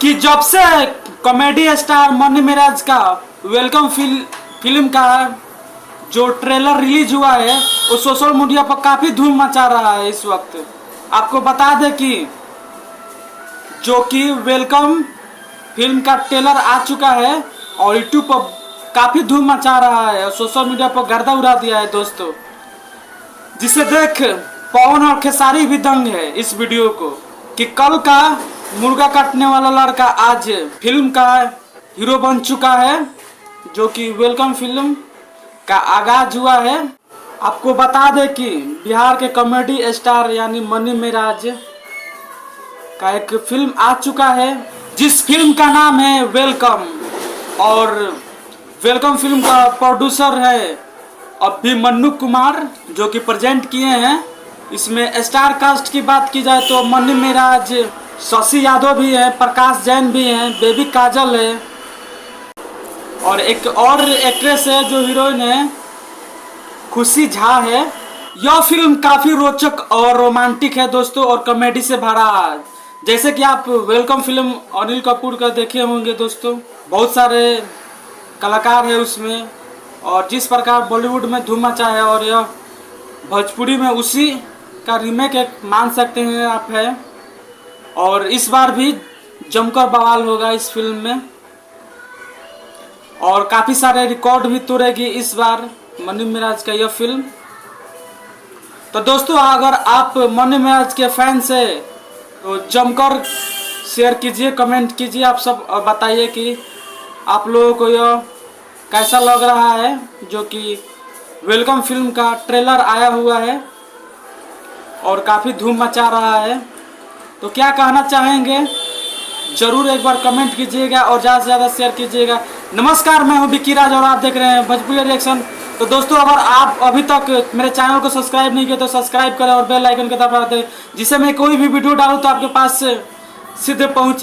कि जब से कॉमेडी स्टार मनी मिराज का वेलकम फिल्म का जो ट्रेलर रिलीज हुआ है वो सोशल मीडिया पर काफ़ी धूम मचा रहा है इस वक्त। आपको बता दें कि जो कि वेलकम फिल्म का ट्रेलर आ चुका है और यूट्यूब पर काफ़ी धूम मचा रहा है और सोशल मीडिया पर गर्दा उड़ा दिया है दोस्तों, जिसे देख पवन और खेसारी भी दंग है इस वीडियो को कि कल का मुर्गा काटने वाला लड़का आज फिल्म का हीरो बन चुका है, जो कि वेलकम फिल्म का आगाज हुआ है। आपको बता दें कि बिहार के कॉमेडी स्टार यानी मनी मिराज का एक फिल्म आ चुका है जिस फिल्म का नाम है वेलकम, और वेलकम फिल्म का प्रोड्यूसर है अभिमन्यु कुमार जो कि प्रेजेंट किए हैं। इसमें स्टार कास्ट की बात की जाए तो मनी मिराज, शशि यादव भी है, प्रकाश जैन भी हैं, बेबी काजल है और एक और एक्ट्रेस है जो हीरोइन है खुशी झा है। यह फिल्म काफ़ी रोचक और रोमांटिक है दोस्तों और कॉमेडी से भरा है। जैसे कि आप वेलकम फिल्म अनिल कपूर का देखे होंगे दोस्तों, बहुत सारे कलाकार है उसमें और जिस प्रकार बॉलीवुड में धूम मचा है और यह भोजपुरी में उसी का रीमेक एक मान सकते हैं आप है। और इस बार भी जमकर बवाल होगा इस फिल्म में और काफ़ी सारे रिकॉर्ड भी तोड़ेगी इस बार मनी मिराज का यह फिल्म। तो दोस्तों अगर आप मनी मिराज के फैंस है तो जमकर शेयर कीजिए, कमेंट कीजिए, आप सब बताइए कि आप लोगों को यह कैसा लग रहा है जो कि वेलकम फिल्म का ट्रेलर आया हुआ है और काफ़ी धूम मचा रहा है। तो क्या कहना चाहेंगे जरूर एक बार कमेंट कीजिएगा और ज़्यादा से ज़्यादा शेयर कीजिएगा। नमस्कार, मैं हूं विक्की राज और आप देख रहे हैं भोजपुरी रिएक्शन। तो दोस्तों अगर आप अभी तक मेरे चैनल को सब्सक्राइब नहीं किए तो सब्सक्राइब करें और बेल आइकन को दबा दें, जिससे मैं कोई भी वीडियो डालूँ तो आपके पास सीधे पहुँचे।